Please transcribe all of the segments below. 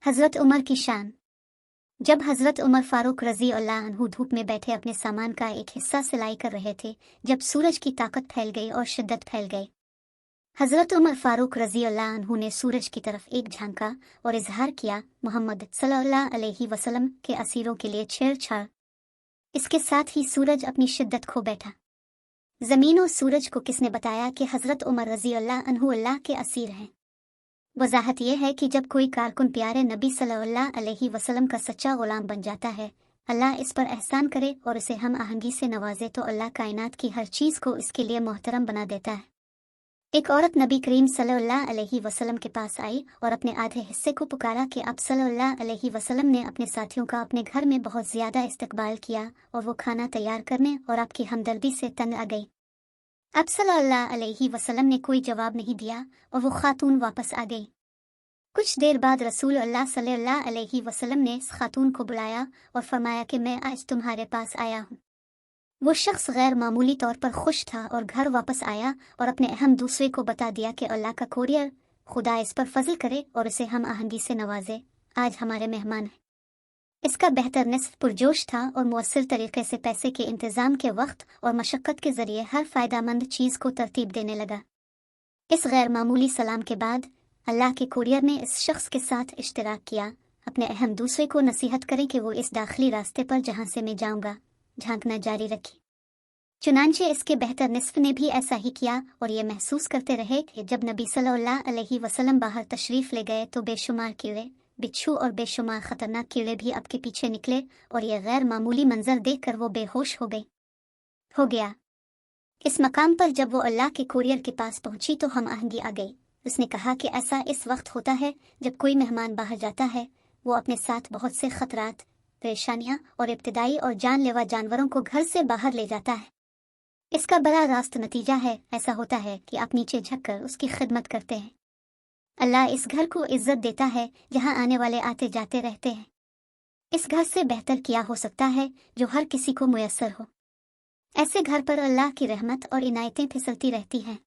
हज़रत उमर की शान। जब हज़रत उमर फारूक रज़ी अल्लाह अन्हु धूप में बैठे अपने सामान का एक हिस्सा सिलाई कर रहे थे, जब सूरज की ताकत फैल गई और शिद्दत फैल गई, हज़रत उमर फारूक रज़ी अल्लाह अन्हु ने सूरज की तरफ एक झांका और इजहार किया, मोहम्मद सल्लल्लाहु अलैहि वसल्लम के असीरों के लिए छेड़छाड़। इसके साथ ही सूरज अपनी शिद्दत खो बैठा। ज़मीन और सूरज को किसने बताया कि हज़रत उमर रज़ी अल्लाह अन्हु अल्लाह के असीर हैं? वजाहत यह है कि जब कोई कारकुन प्यारे नबी सल्लल्लाहु अलैहि वसल्लम का सच्चा गुलाम बन जाता है, अल्लाह इस पर एहसान करे और उसे हम आहंगी से नवाजे तो अल्लाह कायनात की हर चीज़ को इसके लिए मोहतरम बना देता है। एक औरत नबी करीम सल्लल्लाहु अलैहि वसल्लम के पास आई और अपने आधे हिस्से को पुकारा कि आप सल्लल्लाहु अलैहि वसल्लम ने अपने साथियों का अपने घर में बहुत ज़्यादा इस्तकबाल किया और वो खाना तैयार करने और आपकी हमदर्दी से तंग आ गई। अब सल्लल्लाहु अलैहि वसल्लम ने कोई जवाब नहीं दिया और वो खातून वापस आ गई। कुछ देर बाद रसूल अल्लाह सल्लल्लाहु अलैहि वसल्लम ने इस खातून को बुलाया और फरमाया कि मैं आज तुम्हारे पास आया हूँ। वो शख्स गैर मामूली तौर पर खुश था और घर वापस आया और अपने अहम दूसरे को बता दिया कि अल्लाह का कोरियर खुदा इस पर फजल करे और इसे हम आहंगी से नवाजे, आज हमारे मेहमान हैं। इसका बेहतर निस्फ पुरजोश था और मुअस्सिर तरीके से पैसे के इंतज़ाम के वक्त और मशक्क़त के ज़रिए हर फ़ायदामंद चीज़ को तरतीब देने लगा। इस गैर मामूली सलाम के बाद अल्लाह के कुरियर ने इस शख्स के साथ इश्तिराक किया, अपने अहम दूसरे को नसीहत करें कि वो इस दाखिली रास्ते पर जहाँ से मैं जाऊँगा झांकना जारी रखी। चुनांचे इसके बेहतर निस्फ ने भी ऐसा ही किया और ये महसूस करते रहे कि जब नबी सल्लल्लाहु अलैहि वसल्लम बाहर तशरीफ़ ले गए तो बेशुमार कीड़े, बिच्छू और बेशुमार ख़तरनाक कीड़े भी आपके पीछे निकले और ये गैर मामूली मंजर देखकर वो बेहोश हो गया। इस मकाम पर जब वो अल्लाह के कुरियर के पास पहुंची तो हम आहंगी आ गई। उसने कहा कि ऐसा इस वक्त होता है जब कोई मेहमान बाहर जाता है, वो अपने साथ बहुत से खतरात, परेशानियां और इब्तिदाई और जानलेवा जानवरों को घर से बाहर ले जाता है। इसका बड़ा रास्त नतीजा है ऐसा होता है कि आप नीचे झुककर उसकी खिदमत करते हैं। अल्लाह इस घर को इज्जत देता है जहां आने वाले आते जाते रहते हैं। इस घर से बेहतर क्या हो सकता है जो हर किसी को मुयस्सर हो। ऐसे घर पर अल्लाह की रहमत और इनायतें फिसलती रहती हैं।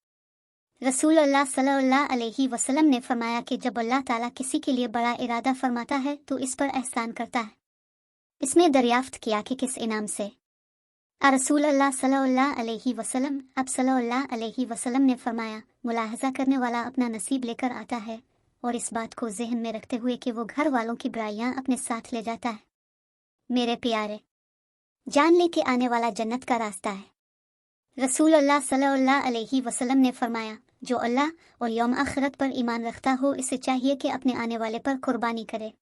रसूल अल्लाह सल्लल्लाहु अलैहि वसल्लम ने फरमाया कि जब अल्लाह ताला किसी के लिए बड़ा इरादा फरमाता है तो इस पर एहसान करता है। इसमें दरियाफ्त किया कि किस इनाम से। रसूल अल्लाह सल्लल्लाहु अलैहि वसल्लम अब सल्लल्लाहु अलैहि वसल्लम ने फरमाया, मुलाहजा करने वाला अपना नसीब लेकर आता है और इस बात को जहन में रखते हुए कि वो घर वालों की बुराइयां अपने साथ ले जाता है। मेरे प्यारे, जान ले कि आने वाला जन्नत का रास्ता है। रसूल अल्लाह सल्लल्लाहु अलैहि वसल्लम ने फरमाया, जो अल्लाह और यौम आखिरत पर ईमान रखता हो इसे चाहिए कि अपने आने वाले पर कुर्बानी करे।